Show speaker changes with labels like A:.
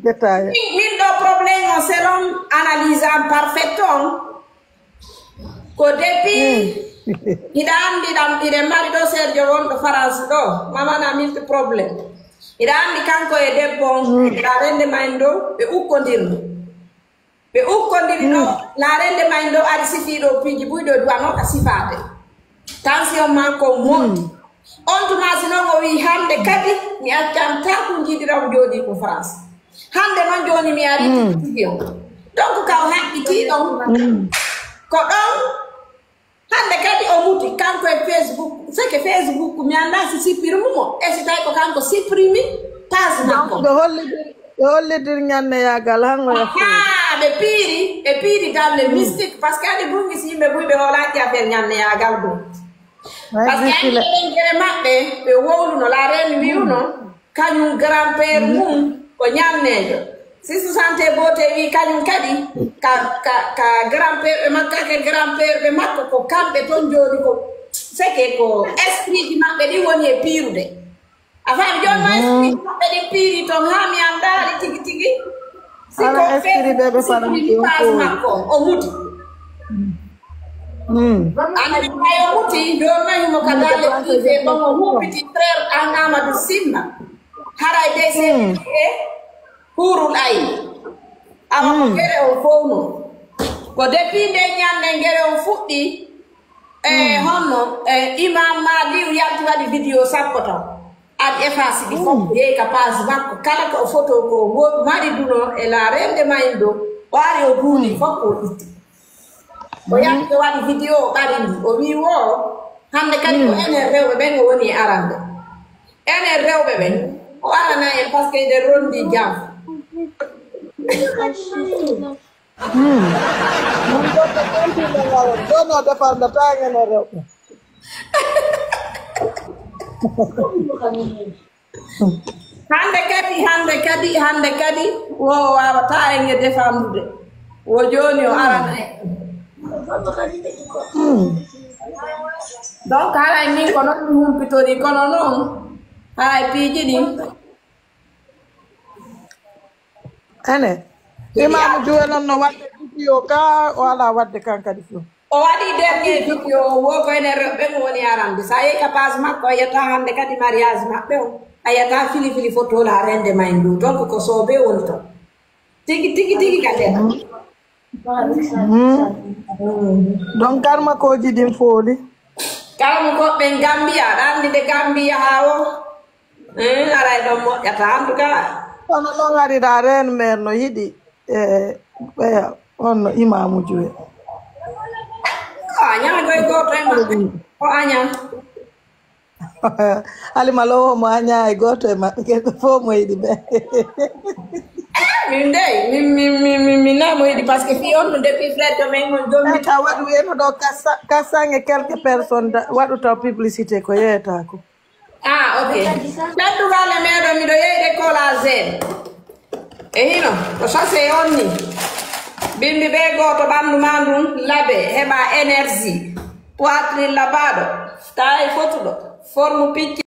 A: détail
B: min ɗo probléme o selon analyse am parfait on ko depuis hiɗa andi ɗam iɗen mari ɗo serjo wonɗo France ɗo mamana milti probléme hiɗa andi kanko e debbo on larende mayn ɗo ɓe ukkodirno ɓe ukkodiri ɗo larende mayn ɗo ari sifiɗo piiji ɓuyɗo duwanoɗa sifade tension makko monti on tumasi noon o wi hande kadi mi accan ta ko jiɗiram jooɗi ko France hande noon joni mi ari tiyo donc kaw haɓɓiti ɗon ko ɗon hande kadi o muti kanko e Facebook seke Facebook mi anda si supprime mo e si tawi ko kanko supprime page makko
A: ɓe hollidir ñande yagal hango
B: ɓe piiri dalle mystique par ce que adi bungi si yimɓe ɓuy ɓe holaki affaire ñande yagal ɗum par ce que enen gere maɓɓe ɓe wowluno la reine wiwno kañum grand père mum ko ñamnejo si santé bote wi kañum kadi ka grand père ɓe makko ke grand père ɓe makko ko kamɓe toon joni ko seke ko esprit ji maɓɓe ɗi woni e piirude a faami joni ma esprit ji maɓɓe ɗi piiri toon ha mi andaɗi tigi tigi siko page makko o muti andi ay o muti joni nahimo ka dalle ɗife ɓon o huɓɓiti frère an Amadou Simba haray de seɗe hurul ay awa ko gere o fowno ko depuis nde ñande gere o fuɗɗi e honno imam Madiw yalti waɗi vidéo sappo taw aɗi efface ɗi fof yeey ka page makko kala ko photo ko mari duno e la rende mayin ɗo o ari o duuni fof o itti o yalti o waɗi vidéo o ɓarindi o wi wo hande kadi ko enen rewɓe ɓen o woni e arande enen rewɓe ɓen o arana en par ce que ɓe rondi jam
A: dono defardata ngene rewɓe
B: hande kadi wo wawata en e defandude wo joni o arana en donc haray min ko noon ɗum humpitori kono noon hay piiji ɗin
A: ane imamu Jowe noon no wadde vidéo ka o ala wadde kan kadi fo
B: o waɗi dernier vidéo wo ko ene rewɓe mo woni arande sa yehi ka page makko a yiyata hande kadi mariage maɓɓe o a yiyata fili photo la rende mayn ɗum donc ko soobe woni toon tigi katena
A: donc garma koji ɗin fooli
B: kalmo koɓɓe Gambia aɗa andi de Gambia ha o aray ɗon moƴƴata en tout cas
A: kono ɗon arira reine mère no yiɗi ɓeya onno Imamu Jowe
B: a ñagoye goto e maɓɓe o añan
A: Halima Lowo mo aña e goto e maɓɓe keɓe fof mo yiɗi ɓe
B: min dey min na mo yiɗi par ce que fi on no depuis frère to men on jommi
A: ta waɗu wiyeno ɗo 400 et quelques personnes waɗu taw publicité ko yeyata ko
B: ok ɗaɗɗugale meɗo miɗo yeyde collagène e hino ko sase on ni bimbi ɓe goto ɓandu ma ndun laabe heɓa énergie poitrine labaɗo tawi fotuɗo forme picci